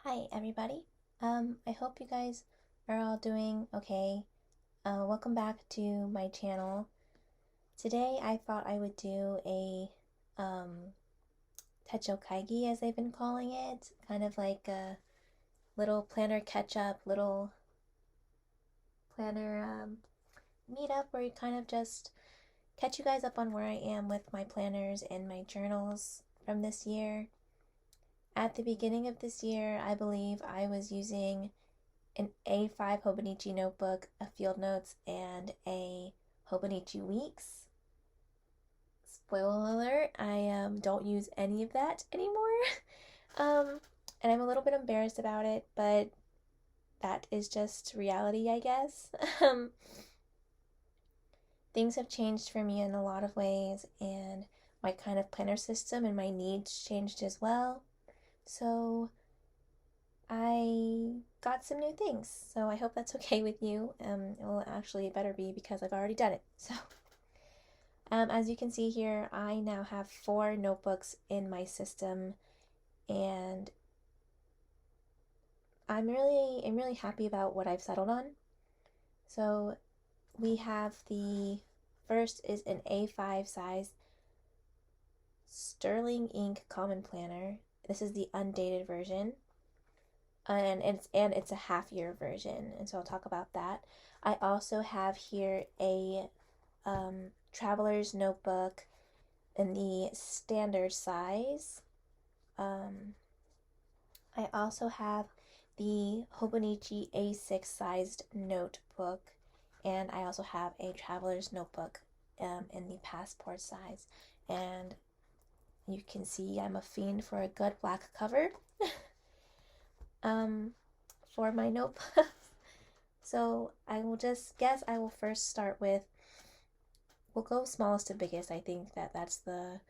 Hi everybody. I hope you guys are all doing okay. Welcome back to my channel. Today I thought I would do a techo kaigi, as they've been calling it, kind of like a little planner catch up, little planner meetup where you kind of just catch you guys up on where I am with my planners and my journals from this year. At the beginning of this year, I believe I was using an A5 Hobonichi notebook, a field notes, and a Hobonichi Weeks. Spoiler alert, I don't use any of that anymore. um, and I'm a little bit embarrassed about it, but that is just reality, I guess. Things have changed for me in a lot of ways, and my kind of planner system and my needs changed as well. So I got some new things, so I hope that's okay with you. It will actually better be because I've already done it. So, as you can see here, I now have 4 notebooks in my system, and I'm really happy about what I've settled on. So, we have the first is an A5 size sterling ink common planner. This is the undated version. And it's a half year version, and so I'll talk about that. I also have here a traveler's notebook in the standard size. I also have the Hobonichi A6 sized notebook, and I also have a traveler's notebook in the passport size. And you can see I'm a fiend for a good black cover. For my notebook. So I will just guess I will first start with, we'll go smallest to biggest. I think that's the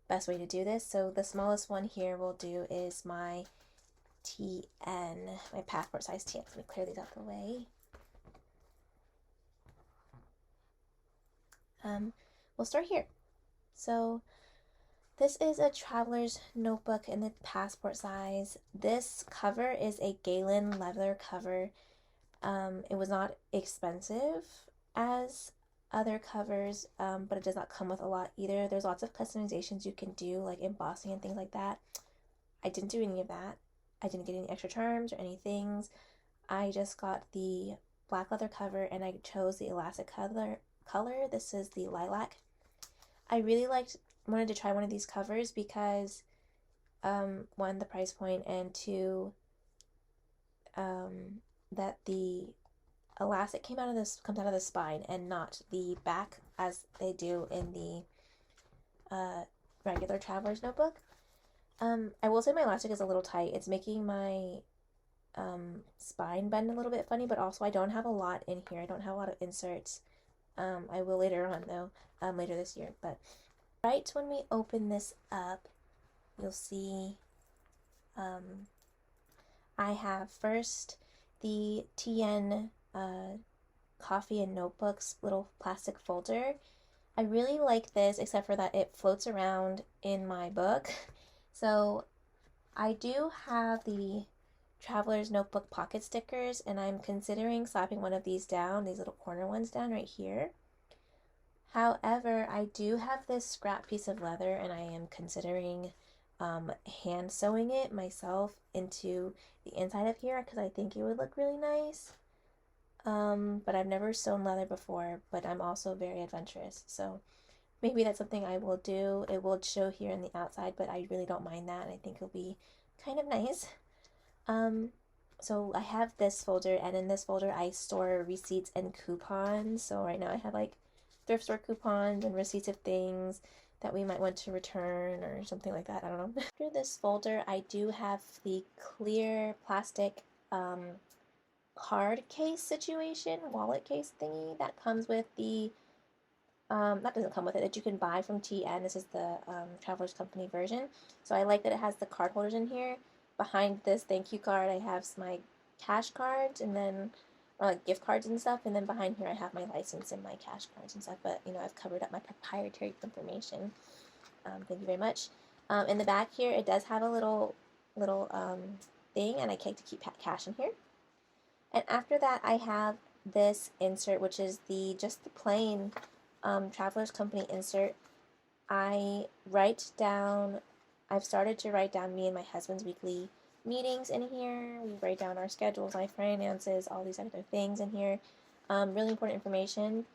best way to do this. So the smallest one here we'll do is my TN, my passport size TN. Let me clear these out the way. We'll start here. So this is a traveler's notebook in the passport size. This cover is a Galen Leather cover. It was not expensive as other covers, but it does not come with a lot either. There's lots of customizations you can do, like embossing and things like that. I didn't do any of that. I didn't get any extra charms or any things. I just got the black leather cover, and I chose the elastic color. This is the lilac. I really wanted to try one of these covers because, one, the price point, and two, that the elastic comes out of the spine and not the back as they do in the regular traveler's notebook. I will say my elastic is a little tight. It's making my spine bend a little bit funny, but also I don't have a lot in here. I don't have a lot of inserts. I will later on though, later this year. But right when we open this up, you'll see I have first the TN coffee and notebooks little plastic folder. I really like this, except for that it floats around in my book. So I do have the Traveler's Notebook pocket stickers, and I'm considering slapping one of these down, these little corner ones down right here. However, I do have this scrap piece of leather, and I am considering hand sewing it myself into the inside of here because I think it would look really nice. But I've never sewn leather before, but I'm also very adventurous, so maybe that's something I will do. It will show here in the outside, but I really don't mind that, and I think it'll be kind of nice. So I have this folder, and in this folder I store receipts and coupons. So right now I have like thrift store coupons and receipts of things that we might want to return or something like that. I don't know. After this folder, I do have the clear plastic card case situation, wallet case thingy that comes with the that doesn't come with it, that you can buy from TN. This is the Traveler's Company version. So I like that it has the card holders in here. Behind this thank you card, I have my cash cards, and then like gift cards and stuff. And then behind here, I have my license and my cash cards and stuff. But you know, I've covered up my proprietary information. Thank you very much. In the back here, it does have a little thing, and I like to keep cash in here. And after that, I have this insert, which is just the plain Traveler's Company insert. I've started to write down me and my husband's weekly meetings in here. We write down our schedules, our finances, all these other things in here. Really important information.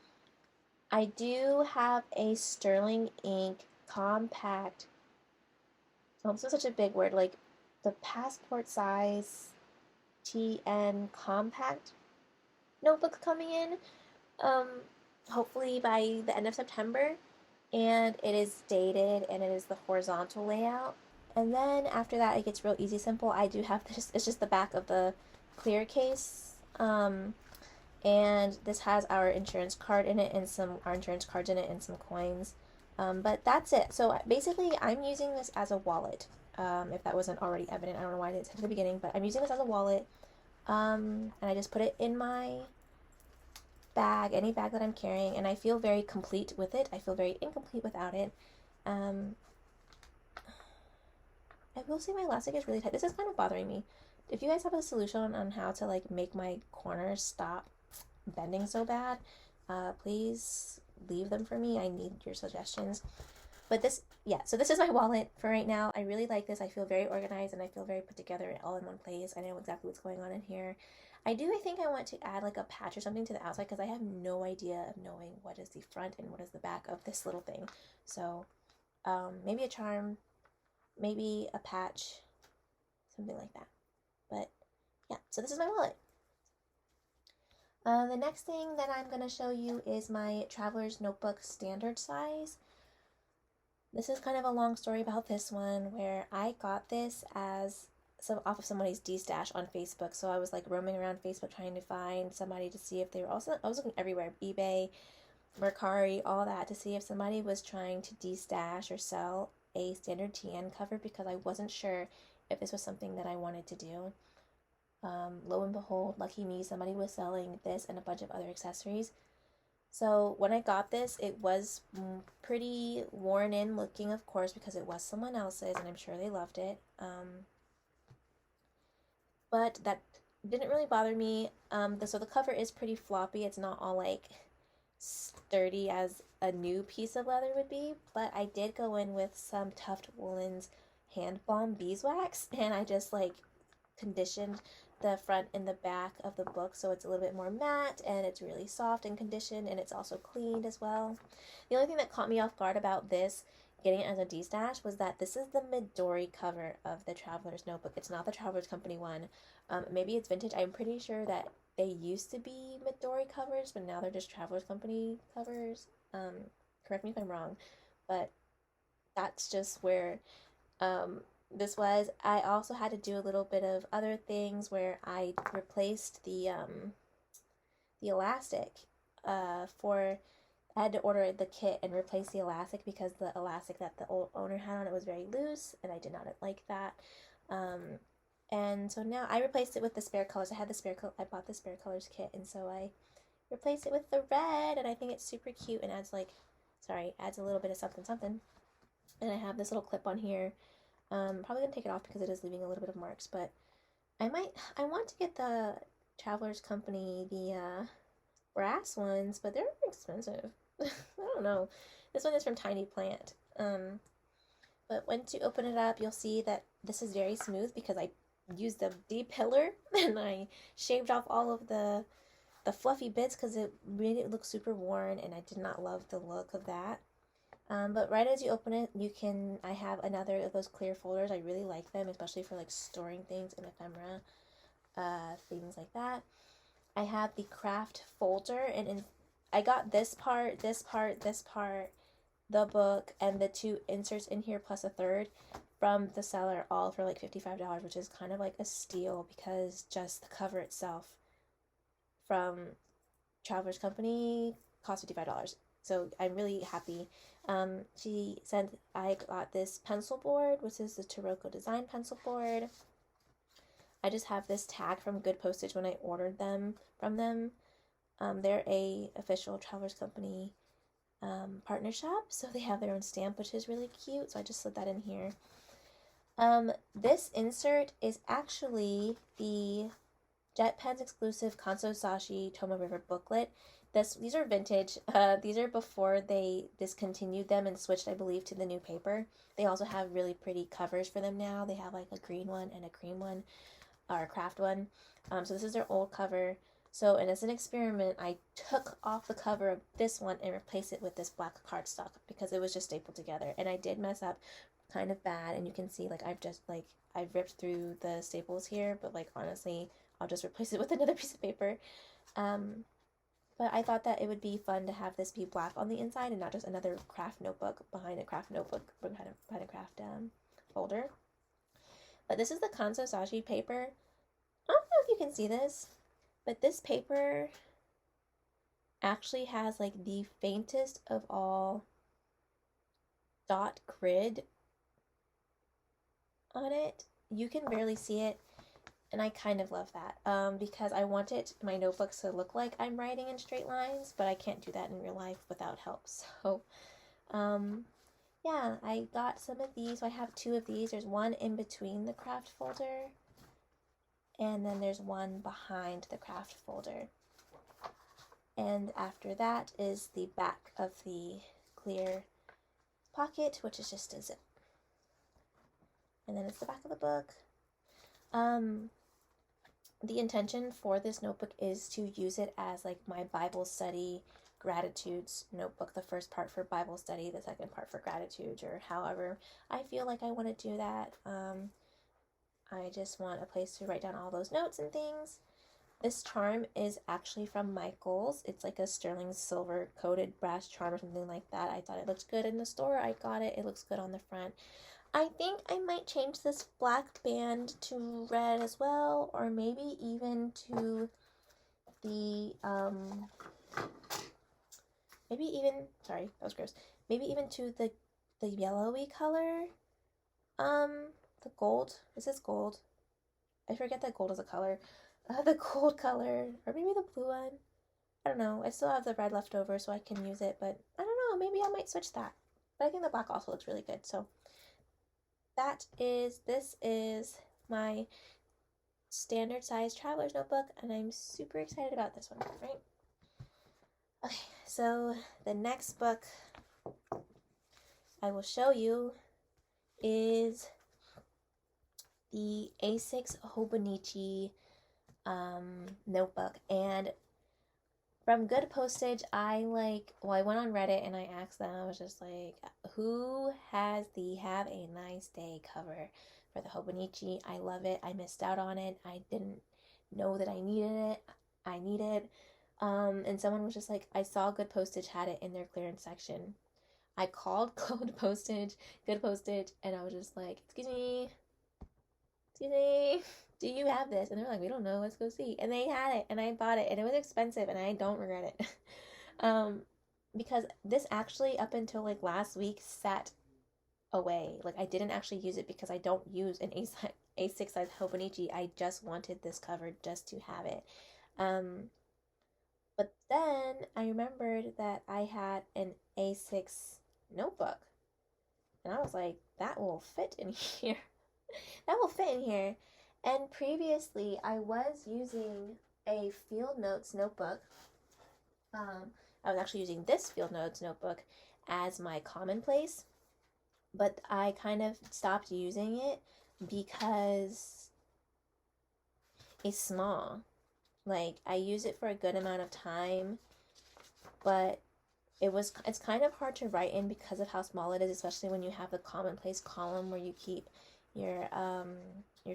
I do have a sterling ink compact, also such a big word, like the passport size TN compact notebook coming in, hopefully by the end of September, and it is dated and it is the horizontal layout. And then after that, it gets real easy simple. I do have this, it's just the back of the clear case, and this has our insurance card in it and our insurance cards in it and some coins. But that's it. So basically, I'm using this as a wallet. If that wasn't already evident, I don't know why I didn't say it at the beginning, but I'm using this as a wallet. And I just put it in my bag, any bag that I'm carrying, and I feel very complete with it. I feel very incomplete without it. I will say my elastic is really tight. This is kind of bothering me. If you guys have a solution on how to like make my corners stop bending so bad, please leave them for me. I need your suggestions. But so this is my wallet for right now. I really like this. I feel very organized and I feel very put together all in one place. I know exactly what's going on in here. I think I want to add like a patch or something to the outside because I have no idea of knowing what is the front and what is the back of this little thing. So maybe a charm, maybe a patch, something like that. But yeah, so this is my wallet. The next thing that I'm going to show you is my Traveler's Notebook standard size. This is kind of a long story about this one where I got this off of somebody's D-stash on Facebook. So I was like roaming around Facebook trying to find somebody to see if they were also, I was looking everywhere, eBay, Mercari, all that, to see if somebody was trying to D-stash or sell a standard TN cover because I wasn't sure if this was something that I wanted to do. Lo and behold, lucky me, somebody was selling this and a bunch of other accessories. So when I got this, it was pretty worn in looking, of course, because it was someone else's, and I'm sure they loved it. But that didn't really bother me. So the cover is pretty floppy. It's not all like sturdy as a new piece of leather would be, but I did go in with some Tuft Woolens hand balm beeswax, and I just like conditioned the front and the back of the book so it's a little bit more matte and it's really soft and conditioned, and it's also cleaned as well. The only thing that caught me off guard about this, getting it as a D-stash, was that this is the Midori cover of the Traveler's Notebook. It's not the Traveler's Company one. Maybe it's vintage. I'm pretty sure that they used to be Midori covers, but now they're just Traveler's Company covers. Correct me if I'm wrong, but that's just where this was. I also had to do a little bit of other things where I replaced the elastic I had to order the kit and replace the elastic because the elastic that the old owner had on it was very loose and I did not like that. And so now I replaced it with the spare colors. I bought the spare colors kit, and so I replaced it with the red, and I think it's super cute and adds a little bit of something. And I have this little clip on here. Probably gonna take it off because it is leaving a little bit of marks, but I want to get the Traveler's Company, the brass ones, but they're expensive. I don't know. This one is from Tiny Plant. But once you open it up, you'll see that this is very smooth because I used the D-pillar and I shaved off all of the fluffy bits because it made it look super worn, and I did not love the look of that. But right as you open it, I have another of those clear folders. I really like them, especially for like storing things in ephemera, things like that. I have the craft folder, and I got this part, the book, and the 2 inserts in here plus a third from the seller, all for like $55, which is kind of like a steal because just the cover itself from Traveler's Company cost $55. So I'm really happy. She said I got this pencil board, which is the Taroko Design pencil board. I just have this tag from Good Postage when I ordered them from them. They're a official Traveler's Company partner shop, so they have their own stamp, which is really cute. So I just slid that in here. This insert is actually the JetPens exclusive Kanso Sasshi Tomo River booklet. These are vintage. These are before they discontinued them and switched, I believe, to the new paper. They also have really pretty covers for them now. They have like a green one and a cream one, or a craft one. So this is their old cover. So, and as an experiment, I took off the cover of this one and replaced it with this black cardstock because it was just stapled together. And I did mess up kind of bad, and you can see like I've ripped through the staples here, but like honestly, I'll just replace it with another piece of paper. But I thought that it would be fun to have this be black on the inside and not just another craft notebook behind a craft folder. But this is the Kanso Sasshi paper. I don't know if you can see this, but this paper actually has like the faintest of all dot grid on it. You can barely see it, and I kind of love that because I want my notebooks to look like I'm writing in straight lines, but I can't do that in real life without help. So yeah, I got some of these. So I have two of these. There's one in between the craft folder, and then there's one behind the craft folder. And after that is the back of the clear pocket, which is just a zip. And then it's the back of the book. The intention for this notebook is to use it as like my Bible study gratitudes notebook. The first part for Bible study, the second part for gratitude, or however I feel like I want to do that. I just want a place to write down all those notes and things. This charm is actually from Michael's. It's like a sterling silver coated brass charm or something like that. I thought it looked good in the store. I got it. It looks good on the front. I think I might change this black band to red as well, or maybe even to the, sorry, that was gross. Maybe even to the yellowy color. The gold. Is this gold? I forget that gold is a color. The gold color, or maybe the blue one. I don't know. I still have the red left over, so I can use it, but I don't know. Maybe I might switch that. But I think the black also looks really good, so this is my standard size traveler's notebook, and I'm super excited about this one, right? Okay, so the next book I will show you is the A6 Hobonichi notebook. And from Good Postage, I went on Reddit and I asked them, I was just like, who has the Have a Nice Day cover for the Hobonichi? I love it. I missed out on it. I didn't know that I needed it. I need it. And someone was just like, I saw Good Postage had it in their clearance section. I called Good Postage, and I was just like, excuse me, do you have this? And they're like, we don't know, let's go see. And they had it, and I bought it, and it was expensive, and I don't regret it. Because this actually, up until like last week, sat away. Like, I didn't actually use it because I don't use an A6 size Hobonichi. I just wanted this cover just to have it. But then I remembered that I had an A6 notebook, and I was like, that will fit in here. That will fit in here. And previously, I was using a Field Notes notebook. I was actually using this Field Notes notebook as my Commonplace, but I kind of stopped using it because it's small. Like, I use it for a good amount of time, but it's kind of hard to write in because of how small it is, especially when you have the Commonplace column where you keep your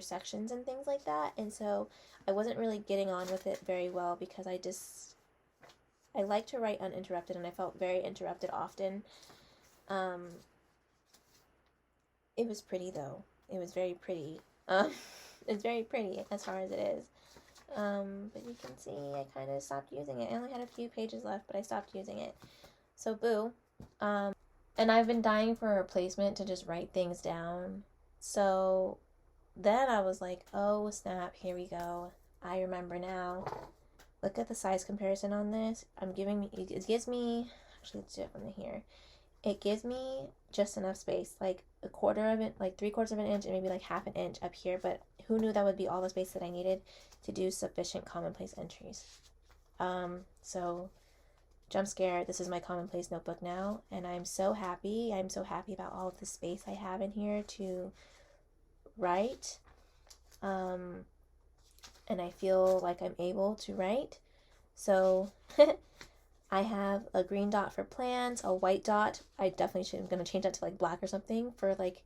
sections and things like that. And so I wasn't really getting on with it very well because I like to write uninterrupted, and I felt very interrupted often. It was pretty though. It was very pretty. It's very pretty as far as it is. But you can see I kind of stopped using it. I only had a few pages left, but I stopped using it. So boo. And I've been dying for a replacement to just write things down. So then I was like, oh snap, here we go. I remember now. Look at the size comparison on this. It gives me, actually let's do it from here. it gives me just enough space, like a quarter of it, like 3/4 of an inch, and maybe like half an inch up here. But who knew that would be all the space that I needed to do sufficient commonplace entries? So jump scare, this is my commonplace notebook now, and I'm so happy. I'm so happy about all of the space I have in here to write. And I feel like I'm able to write. So I have a green dot for plans, a white dot. I definitely should, I'm going to change that to like black or something for like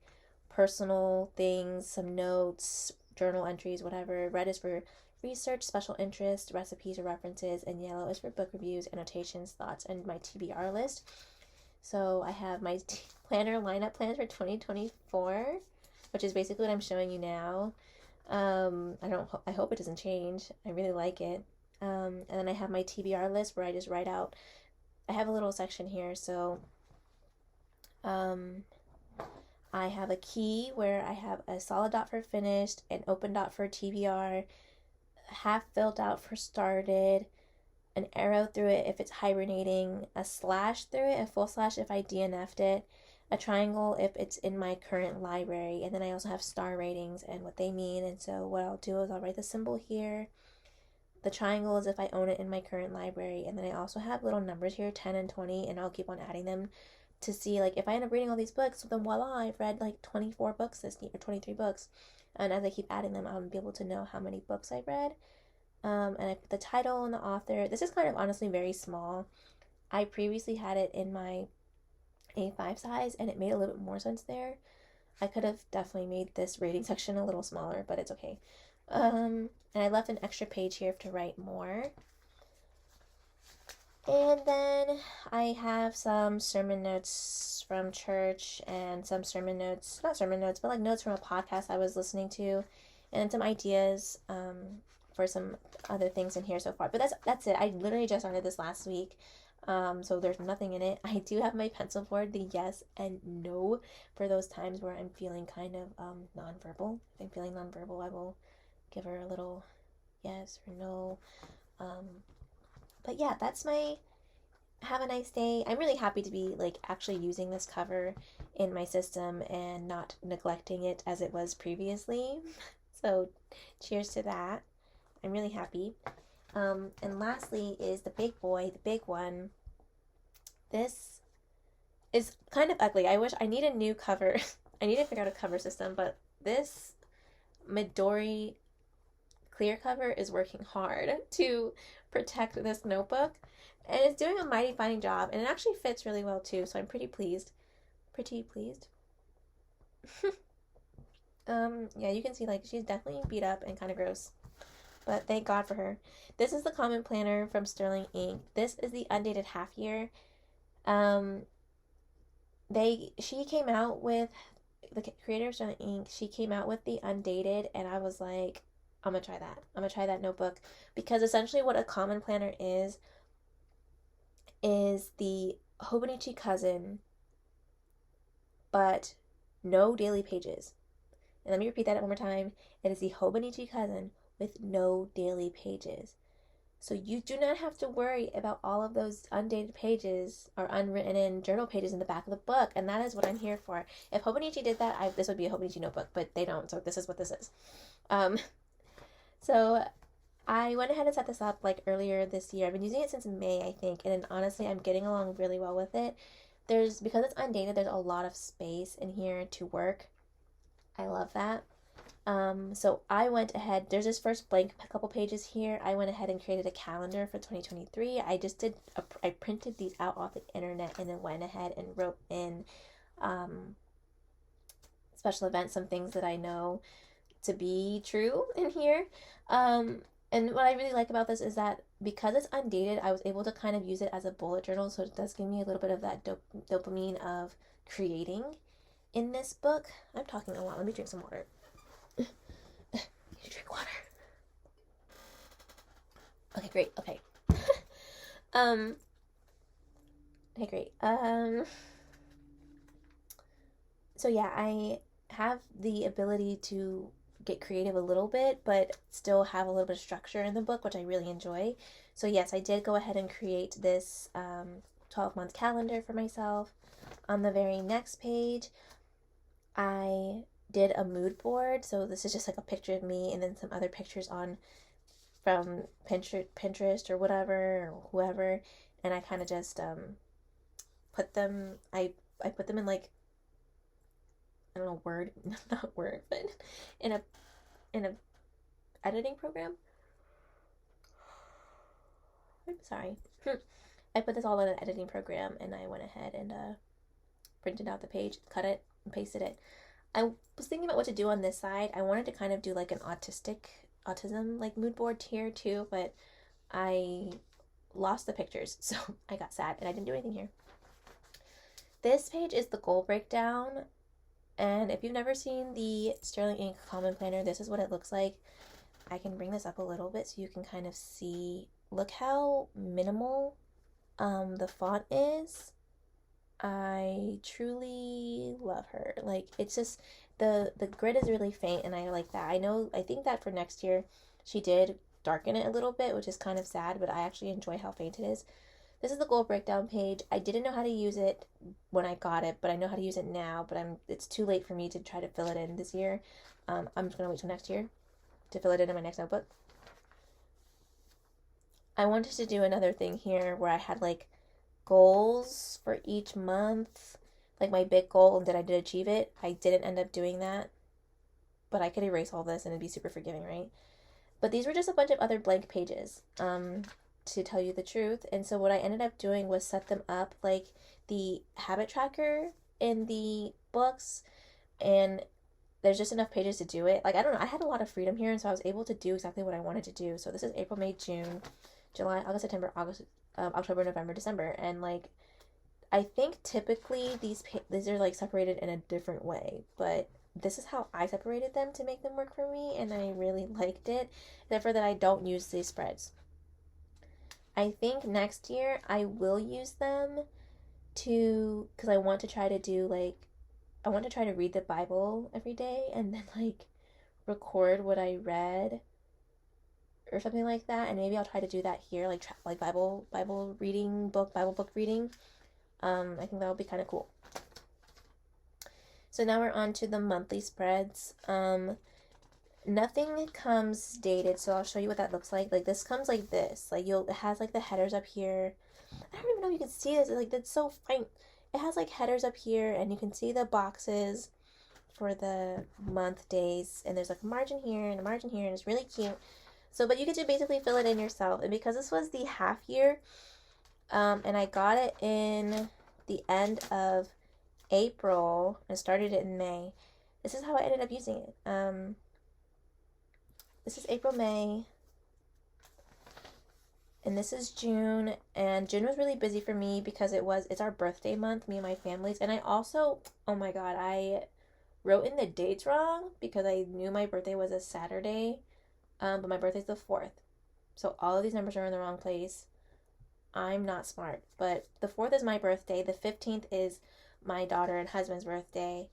personal things, some notes, journal entries, whatever. Red is for research, special interest, recipes or references, and yellow is for book reviews, annotations, thoughts, and my TBR list. So I have my planner lineup plans for 2024, which is basically what I'm showing you now. I hope it doesn't change. I really like it. And then I have my TBR list where I just write out. I have a little section here, so I have a key where I have a solid dot for finished, an open dot for TBR, half filled out for started, an arrow through it if it's hibernating, a slash through it, a full slash if I DNF'd it, a triangle if it's in my current library, and then I also have star ratings and what they mean. And so what I'll do is I'll write the symbol here. The triangle is if I own it in my current library, and then I also have little numbers here, 10 and 20, and I'll keep on adding them to see, like, if I end up reading all these books, then voila, I've read like 24 books this year, or 23 books. And as I keep adding them, I'll be able to know how many books I've read. And I put the title and the author. This is kind of honestly very small. I previously had it in my A5 size, and it made a little bit more sense there. I could have definitely made this rating section a little smaller, but it's okay. And I left an extra page here to write more. And then I have some sermon notes from church and some sermon notes, not sermon notes, but like notes from a podcast I was listening to, and some ideas for some other things in here so far. But that's it. I literally just started this last week. So there's nothing in it. I do have my pencil board, the yes and no, for those times where I'm feeling kind of nonverbal. If I'm feeling nonverbal, I will give her a little yes or no. But yeah, that's my have a nice day. I'm really happy to be like actually using this cover in my system and not neglecting it as it was previously. So cheers to that. I'm really happy. And lastly is the big boy, the big one. This is kind of ugly. I need a new cover. I need to figure out a cover system, but this Midori clear cover is working hard to protect this notebook, and it's doing a mighty fine job, and it actually fits really well too, so I'm pretty pleased. Yeah, you can see like she's definitely beat up and kind of gross, but thank God for her. This is the Common Planner from Sterling Ink. This is the Undated half year. She came out with, the creator of Sterling Ink, she came out with the Undated, and I was like, I'm gonna try that. I'm gonna try that notebook, because essentially what a Common Planner is the Hobonichi cousin, but no daily pages. And let me repeat that one more time. It is the Hobonichi cousin with no daily pages. So you do not have to worry about all of those undated pages or unwritten in journal pages in the back of the book. And that is what I'm here for. If Hobonichi did that, this would be a Hobonichi notebook, but they don't. So this is what this is. So I went ahead and set this up like earlier this year. I've been using it since May, I think. And honestly, I'm getting along really well with it. Because it's undated, there's a lot of space in here to work. I love that. So I went ahead, there's this first blank couple pages here. I went ahead and created a calendar for 2023. I printed these out off the internet and then went ahead and wrote in special events, some things that I know to be true in here. And what I really like about this is that because it's undated, I was able to kind of use it as a bullet journal. So it does give me a little bit of that dopamine of creating in this book. I'm talking a lot. Let me drink some water. You drink water. Okay, great. Okay. Okay, great. So yeah, I have the ability to get creative a little bit, but still have a little bit of structure in the book, which I really enjoy. So yes, I did go ahead and create this 12-month calendar for myself. On the very next page, I did a mood board. So this is just like a picture of me and then some other pictures on from Pinterest or whatever or whoever, and I kind of just put them. I put them in like, I don't know, Word, not Word, but in a editing program. I'm sorry. I put this all in an editing program, and I went ahead and printed out the page, cut it, and pasted it. I was thinking about what to do on this side. I wanted to kind of do like an autism like mood board here too, but I lost the pictures, so I got sad and I didn't do anything here. This page is the goal breakdown, and if you've never seen the Sterling Ink Common Planner, this is what it looks like. I can bring this up a little bit so you can kind of see. Look how minimal the font is. I truly love her. Like, it's just the grid is really faint, and I like that. I think that for next year she did darken it a little bit, which is kind of sad, but I actually enjoy how faint it is. This is the goal breakdown page. I didn't know how to use it when I got it, but I know how to use it now, but it's too late for me to try to fill it in this year. I'm just going to wait till next year to fill it in my next notebook. I wanted to do another thing here where I had like goals for each month, like my big goal, and did I achieve it? I didn't end up doing that, but I could erase all this and it'd be super forgiving, right? But these were just a bunch of other blank pages, to tell you the truth. And so what I ended up doing was set them up like the habit tracker in the books, and there's just enough pages to do it. Like, I don't know, I had a lot of freedom here, and so I was able to do exactly what I wanted to do. So this is April, May, June, July, August, September, October, November, December, and like I think typically these are like separated in a different way, but this is how I separated them to make them work for me, and I really liked it. Except for that, I don't use these spreads. I think next year I will use them because I want to try to do like, I want to try to read the Bible every day and then like record what I read or something like that, and maybe I'll try to do that here, like Bible reading book, Bible book reading. I think that would be kind of cool. So now we're on to the monthly spreads. Nothing comes dated, so I'll show you what that looks like. Like, this comes like this. Like, it has like the headers up here. I don't even know if you can see this. Like, that's so faint. It has like headers up here, and you can see the boxes for the month days, and there's like a margin here and a margin here, and it's really cute. So, but you get to basically fill it in yourself. And because this was the half year, and I got it in the end of April and started it in May, this is how I ended up using it. This is April, May, and this is June. And June was really busy for me because it's our birthday month, me and my family's. And I also, oh my god, I wrote in the dates wrong because I knew my birthday was a Saturday, but my birthday's the 4th. So all of these numbers are in the wrong place. I'm not smart, but the 4th is my birthday. The 15th is my daughter and husband's birthday.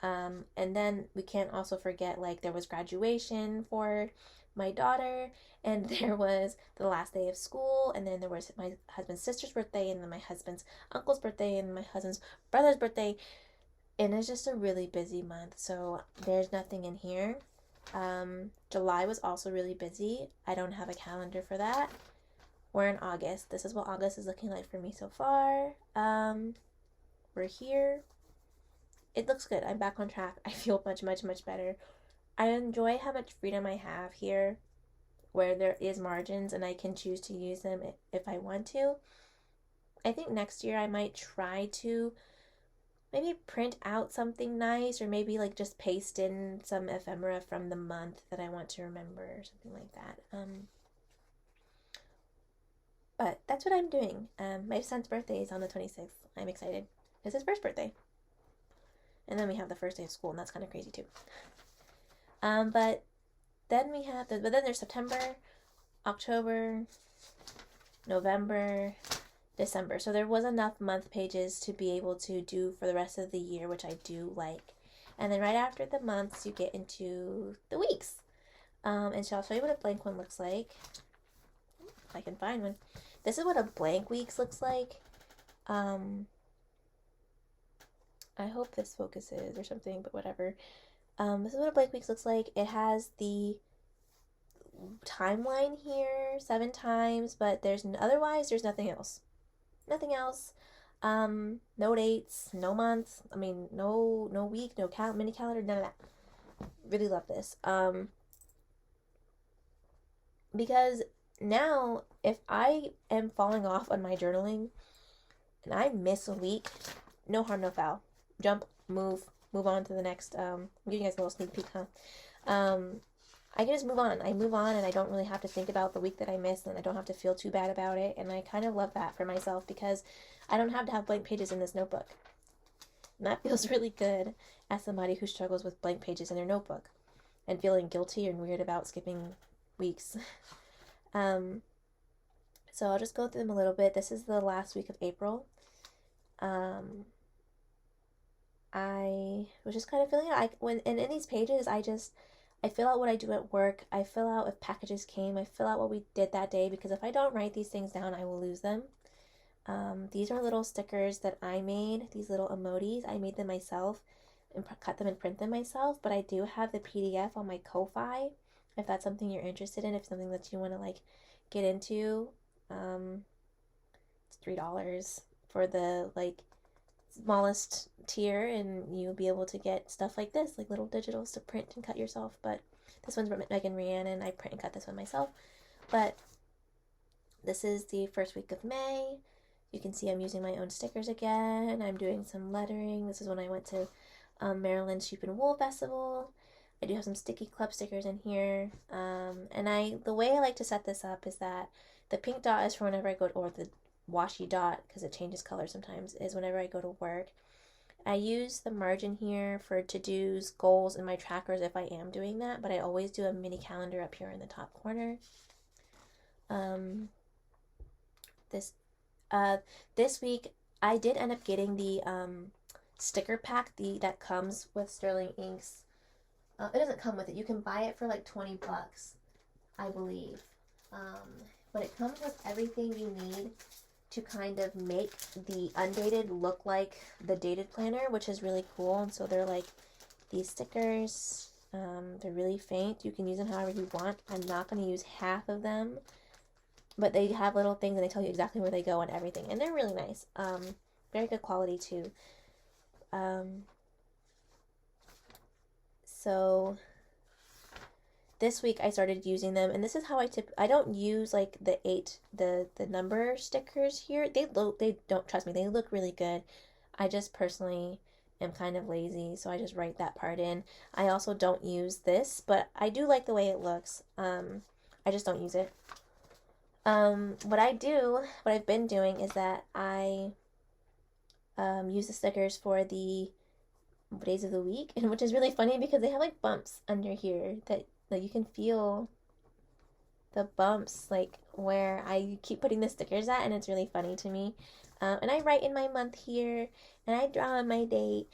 And then we can't also forget, like, there was graduation for my daughter, and there was the last day of school, and then there was my husband's sister's birthday, and then my husband's uncle's birthday, and my husband's brother's birthday. And it's just a really busy month, so there's nothing in here. July was also really busy. I don't have a calendar for that. We're in August. This is what August is looking like for me so far. We're here. It looks good. I'm back on track. I feel much, much, much better. I enjoy how much freedom I have here, where there is margins and I can choose to use them if I want to. I think next year I might try to maybe print out something nice, or maybe like just paste in some ephemera from the month that I want to remember, or something like that. But that's what I'm doing. My son's birthday is on the 26th. I'm excited. It's his first birthday. And then we have the first day of school, and that's kind of crazy too. But then there's September, October, November, December. So there was enough month pages to be able to do for the rest of the year, which I do like. And then right after the months, you get into the weeks. And so I'll show you what a blank one looks like. If I can find one. This is what a blank weeks looks like. I hope this focuses or something, but whatever. This is what a blank week looks like. It has the timeline here 7 times, but otherwise there's nothing else. Nothing else. No dates, no month. I mean, no week, no mini calendar, none of that. Really love this. Because now if I am falling off on my journaling and I miss a week, no harm, no foul. Jump, move on to the next. I'm giving you guys a little sneak peek, huh? I can just move on. I move on and I don't really have to think about the week that I missed, and I don't have to feel too bad about it. And I kind of love that for myself because I don't have to have blank pages in this notebook. And that feels really good as somebody who struggles with blank pages in their notebook and feeling guilty and weird about skipping weeks. So I'll just go through them a little bit. This is the last week of April. I was just kind of feeling it. In these pages, I fill out what I do at work. I fill out if packages came. I fill out what we did that day because if I don't write these things down, I will lose them. These are little stickers that I made. These little emojis. I made them myself and cut them and print them myself. But I do have the PDF on my Ko-Fi if that's something you're interested in. If something that you want to get into. It's $3 for the smallest tier, and you'll be able to get stuff like this, like little digitals to print and cut yourself. But this one's from Megan Rhiannon. I print and cut this one myself. But this is the first week of May. You can see I'm using my own stickers again. I'm doing some lettering. This is when I went to Maryland Sheep and Wool Festival. I do have some sticky club stickers in here. And the way I like to set this up is that the pink dot is for whenever I go to, or the washy dot, because it changes color sometimes, is whenever I go to work. I use the margin here for to-dos, goals, and my trackers if I am doing that, but I always do a mini calendar up here in the top corner. This week I did end up getting the sticker pack that comes with Sterling Inks. It doesn't come with it. You can buy it for $20, I believe. But it comes with everything you need to kind of make the Undated look like the dated planner, which is really cool. And so they're these stickers. They're really faint. You can use them however you want. I'm not going to use half of them, but they have little things and they tell you exactly where they go and everything. And they're really nice. Very good quality too. So this week I started using them, and this is how I don't use the number stickers here. They don't, trust me, they look really good. I just personally am kind of lazy, so I just write that part in. I also don't use this, but I do like the way it looks. I just don't use it. What I've been doing is that I use the stickers for the days of the week, and which is really funny because they have bumps under here that you can feel the bumps where I keep putting the stickers at, and it's really funny to me. And I write in my month here, and I draw on my date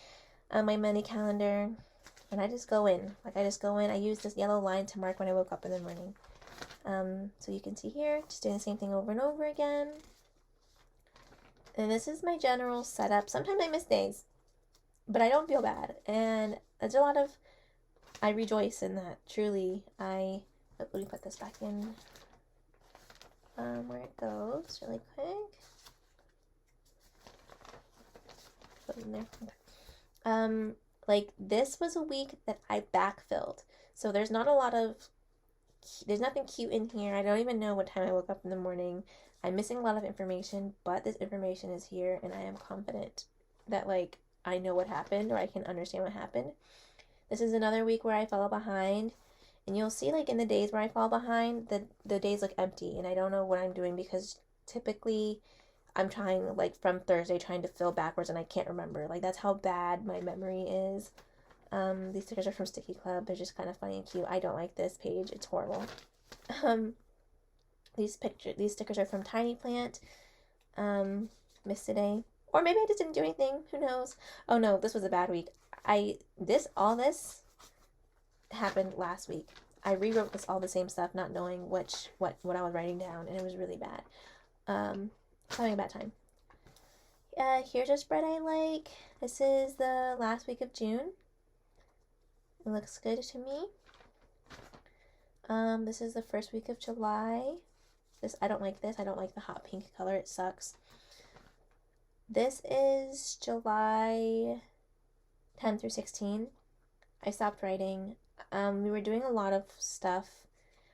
on my mini calendar, and I just go in. I use this yellow line to mark when I woke up in the morning. So you can see here, just doing the same thing over and over again. And this is my general setup. Sometimes I miss days, but I don't feel bad. And it's I rejoice in that. Truly, let me put this back in where it goes really quick. Put it in there. Okay. This was a week that I backfilled. So there's nothing cute in here. I don't even know what time I woke up in the morning. I'm missing a lot of information, but this information is here, and I am confident that I know what happened, or I can understand what happened. This is another week where I fell behind, and you'll see in the days where I fall behind, the days look empty, and I don't know what I'm doing because typically I'm trying from Thursday trying to fill backwards, and I can't remember. That's how bad my memory is. These stickers are from Sticky Club. They're just kind of funny and cute. I don't like this page. It's horrible. These stickers are from Tiny Plant. Missed today. Or maybe I just didn't do anything. Who knows? Oh no, this was a bad week. All this happened last week. I rewrote all the same stuff, not knowing what I was writing down, and it was really bad. Having a bad time. Here's a spread I like. This is the last week of June. It looks good to me. This is the first week of July. I don't like this. I don't like the hot pink color. It sucks. This is July 10 through 16. I stopped writing. We were doing a lot of stuff.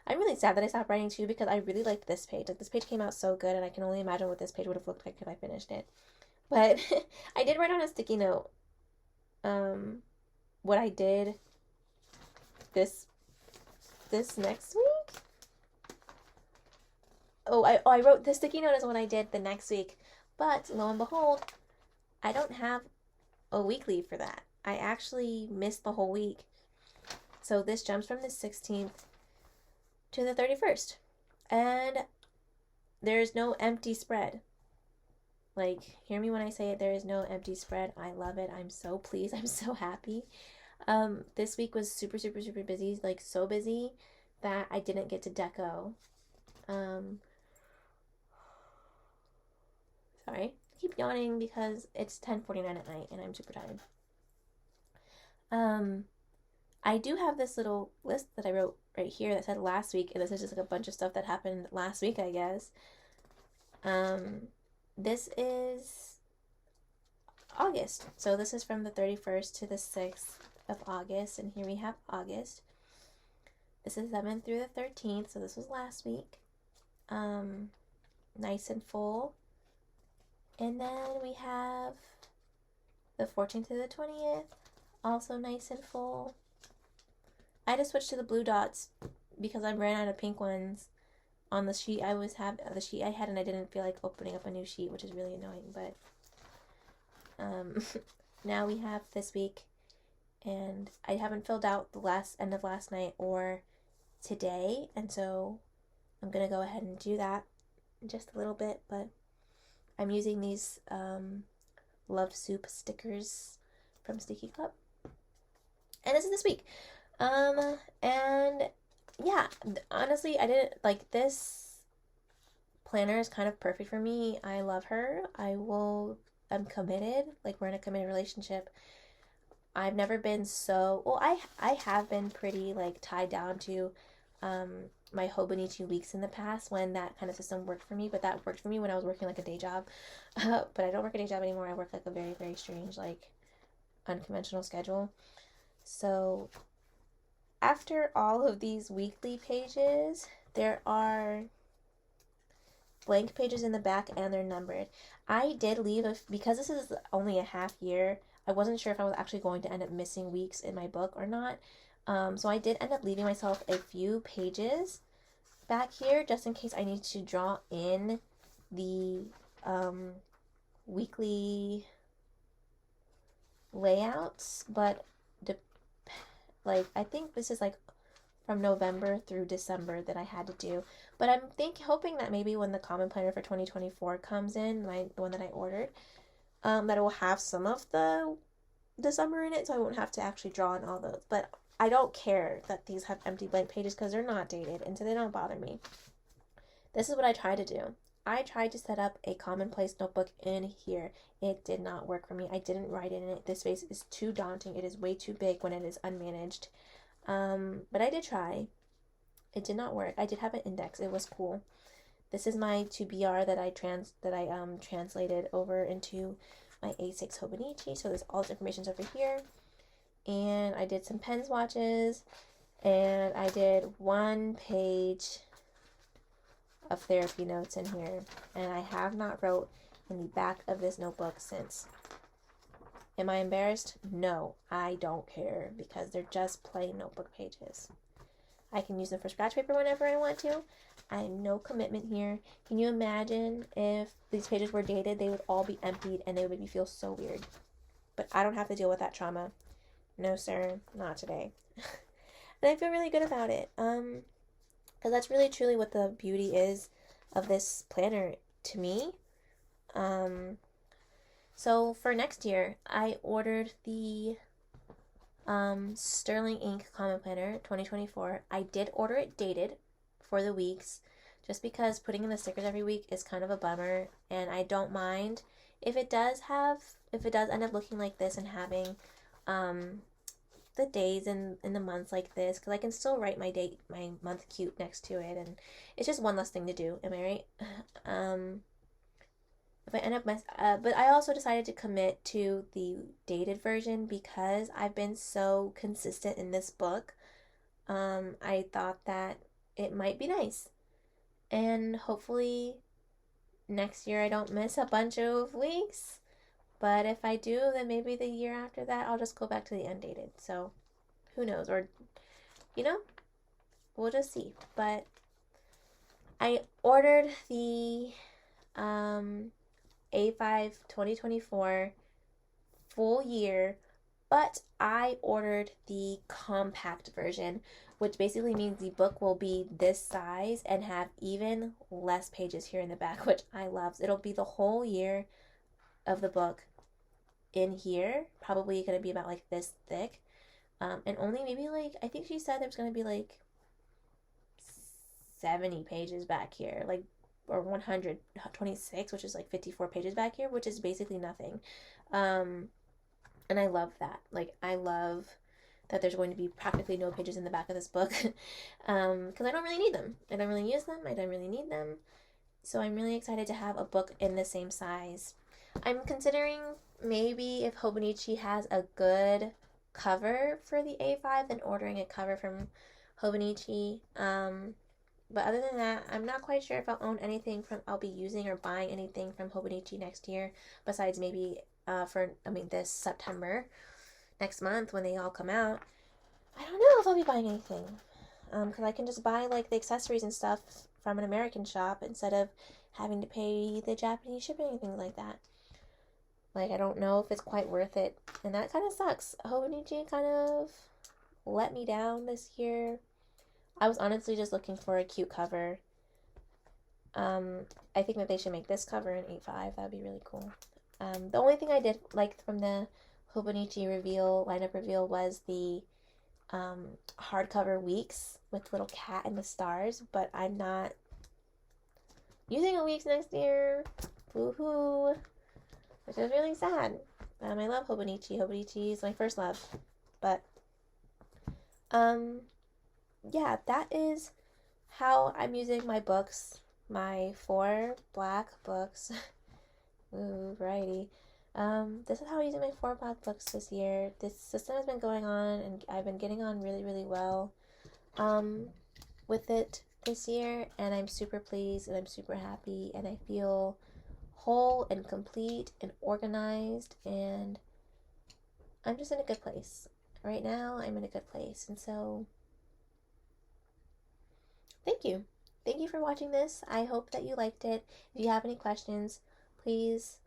I'm really sad that I stopped writing too because I really liked this page. Like, this page came out so good, and I can only imagine what this page would have looked like if I finished it. But I did write on a sticky note what I did this next week. I wrote the sticky note as what I did the next week, but lo and behold, I don't have a weekly for that. I actually missed the whole week. So this jumps from the 16th to the 31st. And there's no empty spread. Like, hear me when I say it, there is no empty spread. I love it. I'm so pleased. I'm so happy. This week was super, super, super busy. Like, so busy that I didn't get to deco. Sorry. I keep yawning because it's 10:49 at night and I'm super tired. I do have this little list that I wrote right here that said last week, and this is just like a bunch of stuff that happened last week, I guess. This is August. So this is from the 31st to the 6th of August, and here we have August. This is 7th through the 13th, so this was last week. Nice and full. And then we have the 14th to the 20th, also nice and full. I had to switch to the blue dots because I ran out of pink ones on the sheet the sheet I had, and I didn't feel like opening up a new sheet, which is really annoying. But now we have this week, and I haven't filled out the end of last night or today, and so I'm gonna go ahead and do that in just a little bit. But I'm using these Love Soup stickers from Sticky Club, and this is this week. And yeah, honestly, I didn't like this planner is kind of perfect for me. I love her. I'm committed. Like, we're in a committed relationship. I've never been I have been pretty like tied down to my Hobonichi weeks in the past when that kind of system worked for me, but that worked for me when I was working like a day job. But I don't work a day job anymore. I work like a very, very strange, like, unconventional schedule. So after all of these weekly pages, there are blank pages in the back, and they're numbered. I did leave because this is only a half year. I wasn't sure if I was actually going to end up missing weeks in my book or not. So I did end up leaving myself a few pages back here just in case I need to draw in the weekly layouts. But I think this is like from November through December that I had to do. But I'm hoping that maybe when the Common Planner for 2024 comes in, the one that I ordered, that it will have some of the December in it, so I won't have to actually draw in all those. But I don't care that these have empty blank pages because they're not dated, and so they don't bother me. This is what I tried to do. I tried to set up a Commonplace notebook in here. It did not work for me. I didn't write in it. This space is too daunting. It is way too big when it is unmanaged. But I did try. It did not work. I did have an index. It was cool. This is my 2BR that I translated over into my A6 Hobonichi. So there's all this information over here. And I did some pen swatches, and I did 1 page of therapy notes in here, and I have not wrote in the back of this notebook since. Am I embarrassed? No, I don't care, because they're just plain notebook pages. I can use them for scratch paper whenever I want to. I have no commitment here. Can you imagine if these pages were dated? They would all be emptied, and they would make me feel so weird. But I don't have to deal with that trauma. No, sir, not today. And I feel really good about it. Because that's really truly what the beauty is of this planner to me. So for next year, I ordered the Sterling Ink Common Planner 2024. I did order it dated for the weeks, just because putting in the stickers every week is kind of a bummer, and I don't mind if it does end up looking like this and having the days and the months like this, because I can still write my month cute next to it, and it's just one less thing to do. Am I right? If I end up but I also decided to commit to the dated version because I've been so consistent in this book. I thought that it might be nice, and hopefully next year I don't miss a bunch of weeks. But if I do, then maybe the year after that I'll just go back to the undated. So who knows? Or, you know, we'll just see. But I ordered the A5 2024 full year, but I ordered the compact version, which basically means the book will be this size and have even less pages here in the back, which I love. It'll be the whole year of the book in here, probably going to be about like this thick, and only maybe like, I think she said there's going to be like 70 pages back here, like, or 126, which is like 54 pages back here, which is basically nothing. And I love that. Like, I love that there's going to be practically no pages in the back of this book, because I don't really need them. I don't really use them. I don't really need them. So I'm really excited to have a book in the same size. I'm considering maybe if Hobonichi has a good cover for the A5, then ordering a cover from Hobonichi. But other than that, I'm not quite sure if I'll be using or buying anything from Hobonichi next year, besides maybe this September, next month when they all come out. I don't know if I'll be buying anything, because I can just buy like the accessories and stuff from an American shop instead of having to pay the Japanese shipping and things like that. Like, I don't know if it's quite worth it, and that kind of sucks. Hobonichi kind of let me down this year. I was honestly just looking for a cute cover. I think that they should make this cover in 8.5. That would be really cool. The only thing I did like from the Hobonichi lineup reveal was the hardcover weeks with the little cat and the stars, but I'm not using a weeks next year. Woohoo! Which is really sad. I love Hobonichi. Hobonichi is my first love. But, yeah, that is how I'm using my books. My 4 black books. Ooh, variety. This is how I'm using my 4 black books this year. This system has been going on, and I've been getting on really, really well, with it this year, and I'm super pleased, and I'm super happy, and I feel whole and complete and organized, and I'm just in a good place. Right now, I'm in a good place, and so thank you. Thank you for watching this. I hope that you liked it. If you have any questions, please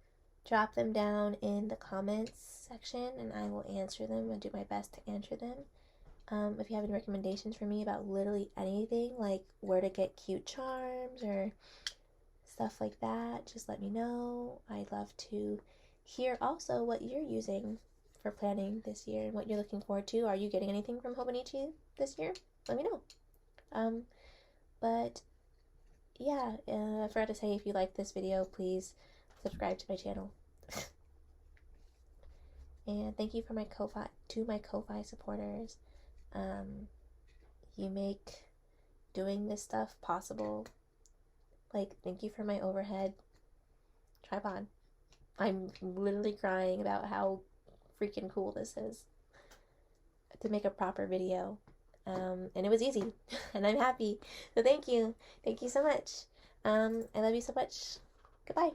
drop them down in the comments section, and I will answer them and do my best to answer them. If you have any recommendations for me about literally anything, like where to get cute charms or stuff like that, just let me know. I'd love to hear also what you're using for planning this year and what you're looking forward to. Are you getting anything from Hobonichi this year? Let me know. But yeah, I forgot to say, if you like this video, please subscribe to my channel. And thank you for my Ko-Fi supporters. You make doing this stuff possible. Like, thank you for my overhead tripod. I'm literally crying about how freaking cool this is to make a proper video. And it was easy, and I'm happy. So thank you. Thank you so much. I love you so much. Goodbye.